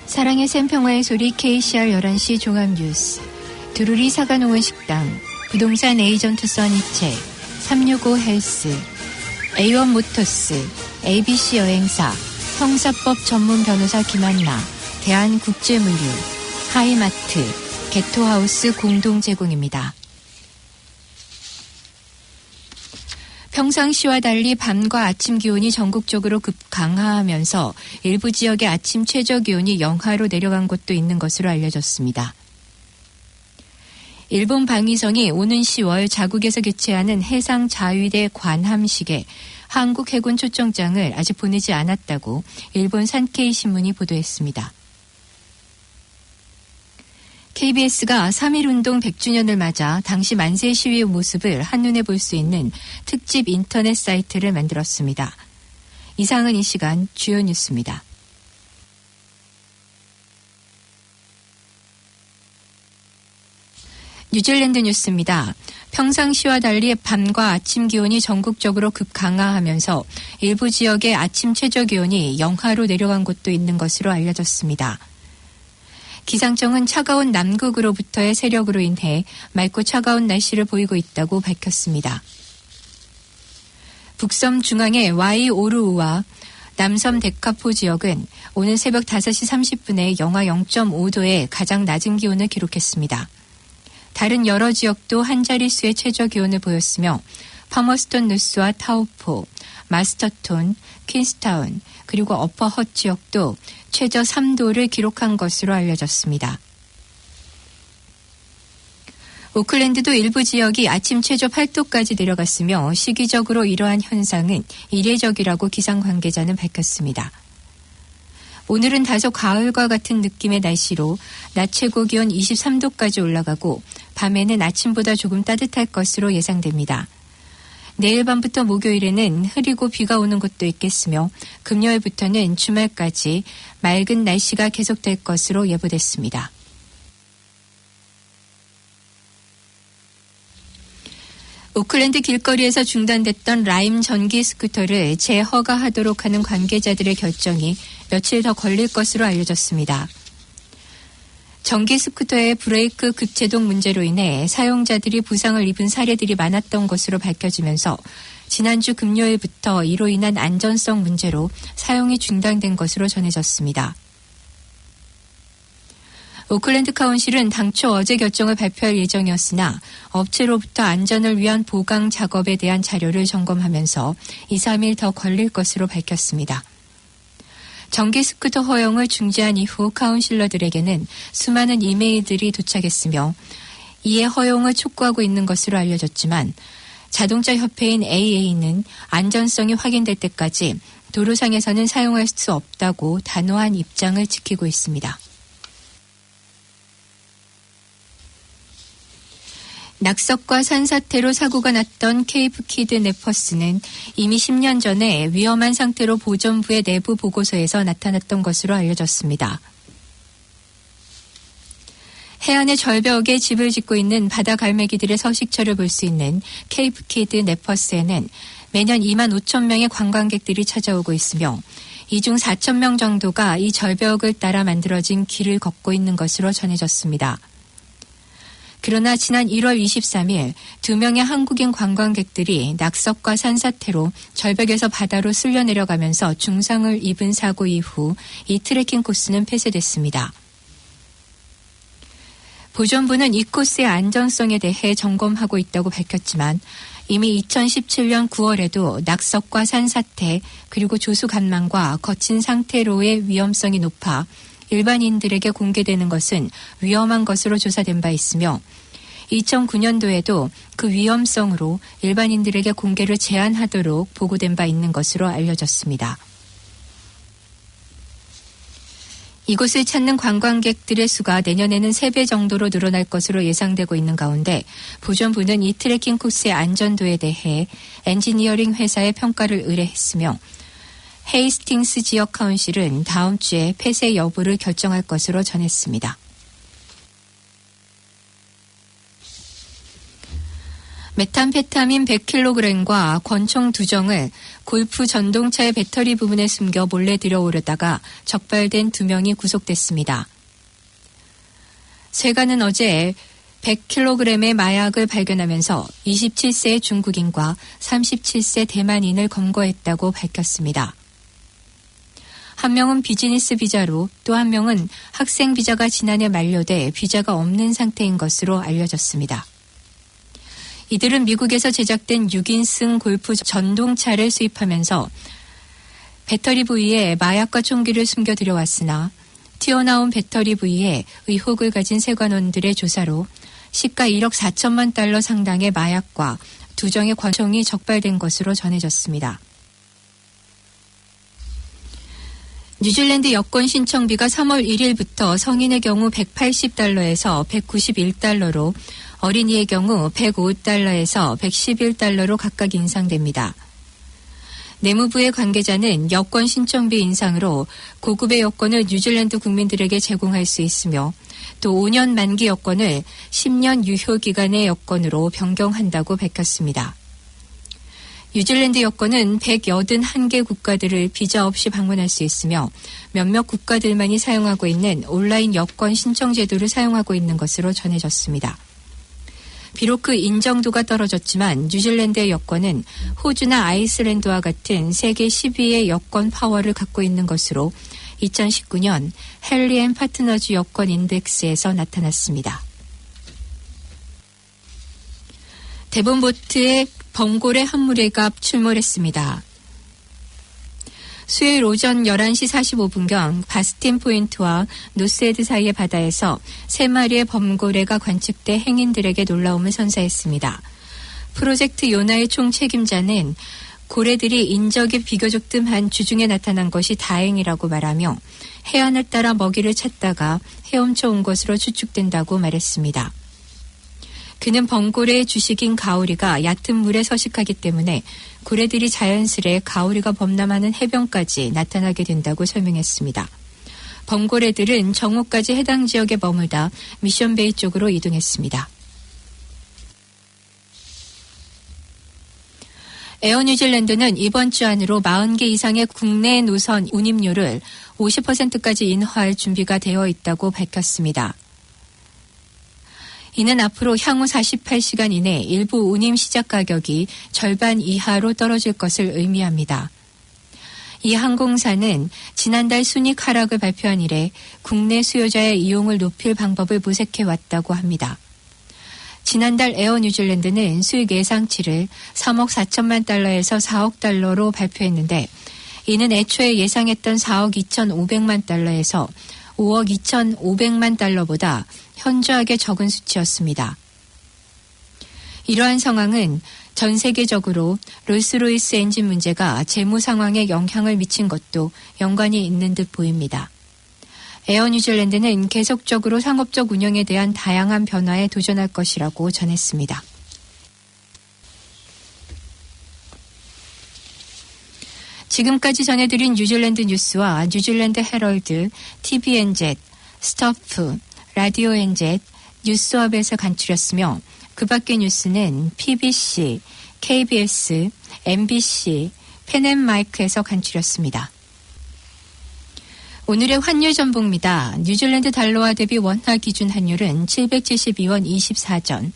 사랑의 샘 평화의 소리 KCR 11시 종합뉴스. 두루리 사과농원 식당, 부동산 에이전트 써니체, 365 헬스, A1 모터스, ABC 여행사, 형사법 전문 변호사 김한나, 대한국제물류, 하이마트, 게토하우스 공동 제공입니다. 평상시와 달리 밤과 아침 기온이 전국적으로 급강하하면서 일부 지역의 아침 최저 기온이 영하로 내려간 곳도 있는 것으로 알려졌습니다. 일본 방위성이 오는 10월 자국에서 개최하는 해상자위대 관함식에 한국 해군 초청장을 아직 보내지 않았다고 일본 산케이 신문이 보도했습니다. KBS가 3.1운동 100주년을 맞아 당시 만세 시위의 모습을 한눈에 볼 수 있는 특집 인터넷 사이트를 만들었습니다. 이상은 이 시간 주요 뉴스입니다. 뉴질랜드 뉴스입니다. 평상시와 달리 밤과 아침 기온이 전국적으로 급강하하면서 일부 지역의 아침 최저 기온이 영하로 내려간 곳도 있는 것으로 알려졌습니다. 기상청은 차가운 남극으로부터의 세력으로 인해 맑고 차가운 날씨를 보이고 있다고 밝혔습니다. 북섬 중앙의 와이오루우와 남섬 데카포 지역은 오늘 새벽 5시 30분에 영하 0.5도의 가장 낮은 기온을 기록했습니다. 다른 여러 지역도 한 자릿수의 최저 기온을 보였으며 파머스톤 누스와 타우포, 마스터톤, 퀸스타운, 그리고 어퍼헛 지역도 최저 3도를 기록한 것으로 알려졌습니다. 오클랜드도 일부 지역이 아침 최저 8도까지 내려갔으며 시기적으로 이러한 현상은 이례적이라고 기상 관계자는 밝혔습니다. 오늘은 다소 가을과 같은 느낌의 날씨로 낮 최고 기온 23도까지 올라가고 밤에는 아침보다 조금 따뜻할 것으로 예상됩니다. 내일 밤부터 목요일에는 흐리고 비가 오는 곳도 있겠으며 금요일부터는 주말까지 맑은 날씨가 계속될 것으로 예보됐습니다. 오클랜드 길거리에서 중단됐던 라임 전기 스쿠터를 재허가하도록 하는 관계자들의 결정이 며칠 더 걸릴 것으로 알려졌습니다. 전기 스쿠터의 브레이크 급제동 문제로 인해 사용자들이 부상을 입은 사례들이 많았던 것으로 밝혀지면서 지난주 금요일부터 이로 인한 안전성 문제로 사용이 중단된 것으로 전해졌습니다. 오클랜드 카운실은 당초 어제 결정을 발표할 예정이었으나 업체로부터 안전을 위한 보강 작업에 대한 자료를 점검하면서 2, 3일 더 걸릴 것으로 밝혔습니다. 전기 스쿠터 허용을 중지한 이후 카운실러들에게는 수많은 이메일들이 도착했으며 이에 허용을 촉구하고 있는 것으로 알려졌지만 자동차 협회인 AA는 안전성이 확인될 때까지 도로상에서는 사용할 수 없다고 단호한 입장을 지키고 있습니다. 낙석과 산사태로 사고가 났던 케이프 키드 네퍼스는 이미 10년 전에 위험한 상태로 보존부의 내부 보고서에서 나타났던 것으로 알려졌습니다. 해안의 절벽에 집을 짓고 있는 바다 갈매기들의 서식처를 볼 수 있는 케이프 키드 네퍼스에는 매년 2만 5천 명의 관광객들이 찾아오고 있으며 이 중 4천 명 정도가 이 절벽을 따라 만들어진 길을 걷고 있는 것으로 전해졌습니다. 그러나 지난 1월 23일 2명의 한국인 관광객들이 낙석과 산사태로 절벽에서 바다로 쓸려 내려가면서 중상을 입은 사고 이후 이 트레킹 코스는 폐쇄됐습니다. 보존부는 이 코스의 안전성에 대해 점검하고 있다고 밝혔지만 이미 2017년 9월에도 낙석과 산사태 그리고 조수간망과 거친 상태로의 위험성이 높아 일반인들에게 공개되는 것은 위험한 것으로 조사된 바 있으며 2009년도에도 그 위험성으로 일반인들에게 공개를 제한하도록 보고된 바 있는 것으로 알려졌습니다. 이곳을 찾는 관광객들의 수가 내년에는 3배 정도로 늘어날 것으로 예상되고 있는 가운데 보존부는 이 트레킹 코스의 안전도에 대해 엔지니어링 회사에 평가를 의뢰했으며 헤이스팅스 지역 카운실은 다음 주에 폐쇄 여부를 결정할 것으로 전했습니다. 메탄페타민 100kg과 권총 2정을 골프 전동차의 배터리 부분에 숨겨 몰래 들여오려다가 적발된 2명이 구속됐습니다. 세관은 어제 100kg의 마약을 발견하면서 27세 중국인과 37세 대만인을 검거했다고 밝혔습니다. 한 명은 비즈니스 비자로 또 한 명은 학생 비자가 지난해 만료돼 비자가 없는 상태인 것으로 알려졌습니다. 이들은 미국에서 제작된 6인승 골프 전동차를 수입하면서 배터리 부위에 마약과 총기를 숨겨 들여왔으나 튀어나온 배터리 부위에 의혹을 가진 세관원들의 조사로 시가 1억 4천만 달러 상당의 마약과 2정의 권총이 적발된 것으로 전해졌습니다. 뉴질랜드 여권 신청비가 3월 1일부터 성인의 경우 180달러에서 191달러로 어린이의 경우 105달러에서 111달러로 각각 인상됩니다. 내무부의 관계자는 여권 신청비 인상으로 고급의 여권을 뉴질랜드 국민들에게 제공할 수 있으며 또 5년 만기 여권을 10년 유효 기간의 여권으로 변경한다고 밝혔습니다. 뉴질랜드 여권은 181개 국가들을 비자 없이 방문할 수 있으며 몇몇 국가들만이 사용하고 있는 온라인 여권 신청 제도를 사용하고 있는 것으로 전해졌습니다. 비록 그 인정도가 떨어졌지만 뉴질랜드의 여권은 호주나 아이슬란드와 같은 세계 10위의 여권 파워를 갖고 있는 것으로 2019년 헨리 앤 파트너즈 여권 인덱스에서 나타났습니다. 데본보트의 범고래 한 무리가 출몰했습니다. 수요일 오전 11시 45분경 바스틴 포인트와 노스헤드 사이의 바다에서 3마리의 범고래가 관측돼 행인들에게 놀라움을 선사했습니다. 프로젝트 요나의 총 책임자는 고래들이 인적이 비교적 뜸한 주중에 나타난 것이 다행이라고 말하며 해안을 따라 먹이를 찾다가 헤엄쳐 온 것으로 추측된다고 말했습니다. 그는 범고래의 주식인 가오리가 얕은 물에 서식하기 때문에 고래들이 자연스레 가오리가 범람하는 해변까지 나타나게 된다고 설명했습니다. 범고래들은 정오까지 해당 지역에 머물다 미션베이 쪽으로 이동했습니다. 에어 뉴질랜드는 이번 주 안으로 40개 이상의 국내 노선 운임료를 50%까지 인하할 준비가 되어 있다고 밝혔습니다. 이는 앞으로 향후 48시간 이내 일부 운임 시작 가격이 절반 이하로 떨어질 것을 의미합니다. 이 항공사는 지난달 순이익 하락을 발표한 이래 국내 수요자의 이용을 높일 방법을 모색해 왔다고 합니다. 지난달 에어 뉴질랜드는 수익 예상치를 3억 4천만 달러에서 4억 달러로 발표했는데 이는 애초에 예상했던 4억 2,500만 달러에서 5억 2,500만 달러보다 현저하게 적은 수치였습니다. 이러한 상황은 전 세계적으로 롤스로이스 엔진 문제가 재무 상황에 영향을 미친 것도 연관이 있는 듯 보입니다. 에어 뉴질랜드는 계속적으로 상업적 운영에 대한 다양한 변화에 도전할 것이라고 전했습니다. 지금까지 전해드린 뉴질랜드 뉴스와 뉴질랜드 헤럴드, TVNZ, 스토프, 라디오 NZ, 뉴스업에서 간추렸으며 그 밖의 뉴스는 PBC, KBS, MBC, 펜앤마이크에서 간추렸습니다. 오늘의 환율 전보입니다. 뉴질랜드 달러와 대비 원화 기준 환율은 772원 24전,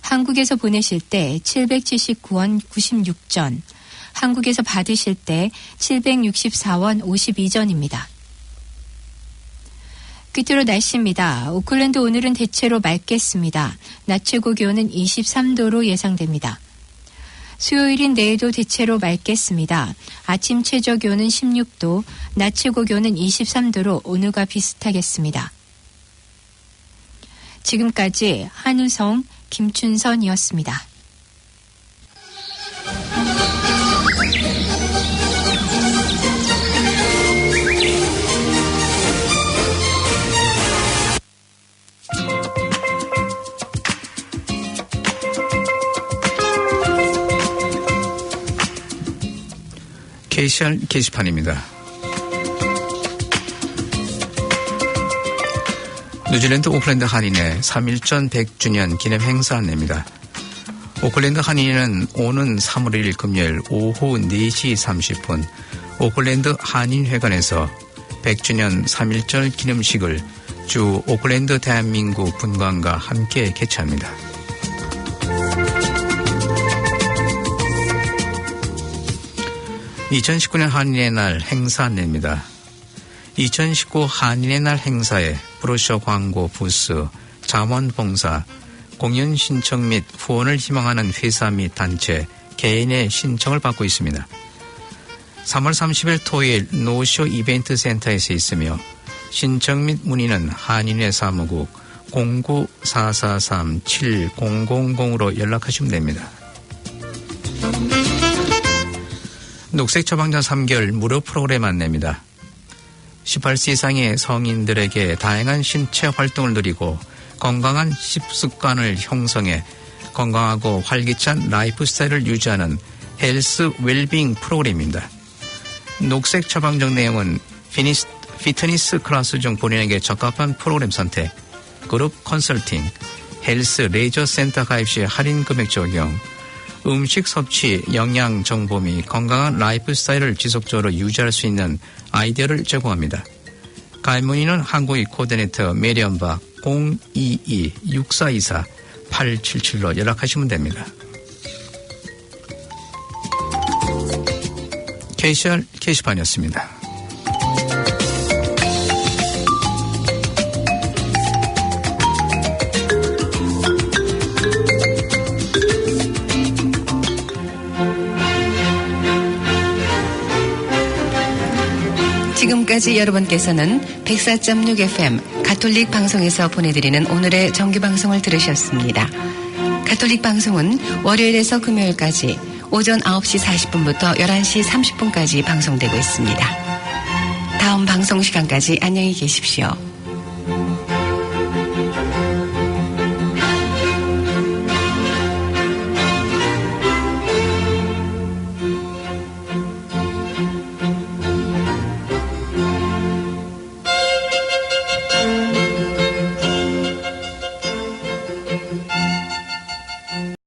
한국에서 보내실 때 779원 96전, 한국에서 받으실 때 764원 52전입니다. 끝으로 날씨입니다. 오클랜드 오늘은 대체로 맑겠습니다. 낮 최고 기온은 23도로 예상됩니다. 수요일인 내일도 대체로 맑겠습니다. 아침 최저 기온은 16도, 낮 최고 기온은 23도로 오늘과 비슷하겠습니다. 지금까지 한우성, 김춘선이었습니다. KCR 게시판입니다. 뉴질랜드 오클랜드 한인회 3.1전 100주년 기념 행사 안내입니다. 오클랜드 한인회는 오는 3월 1일 금요일 오후 4시 30분 오클랜드 한인회관에서 100주년 3.1절 기념식을 주 오클랜드 대한민국 분관과 함께 개최합니다. (2019년) 한인의 날 행사 안내입니다. 2019 한인의 날 행사에 브로셔 광고 부스, 자원봉사, 공연 신청 및 후원을 희망하는 회사 및 단체, 개인의 신청을 받고 있습니다. 3월 30일 토요일 노쇼 이벤트 센터에서 있으며 신청 및 문의는 한인회 사무국 09-443-7000으로 연락하시면 됩니다. 녹색 처방전 3개월 무료 프로그램 안내입니다. 18세 이상의 성인들에게 다양한 신체 활동을 누리고 건강한 식습관을 형성해 건강하고 활기찬 라이프 스타일을 유지하는 헬스 웰빙 프로그램입니다. 녹색 처방전 내용은 피트니스 클래스 중 본인에게 적합한 프로그램 선택, 그룹 컨설팅, 헬스 레이저 센터 가입 시 할인 금액 적용, 음식 섭취, 영양 정보 및 건강한 라이프 스타일을 지속적으로 유지할 수 있는 아이디어를 제공합니다. 가입 문의는 한국인 코디네이터 메리엄박 022-6424-877로 연락하시면 됩니다. KCR 게시판이었습니다. 지금까지 여러분께서는 104.6 FM 가톨릭 방송에서 보내드리는 오늘의 정규방송을 들으셨습니다. 가톨릭 방송은 월요일에서 금요일까지 오전 9시 40분부터 11시 30분까지 방송되고 있습니다. 다음 방송 시간까지 안녕히 계십시오.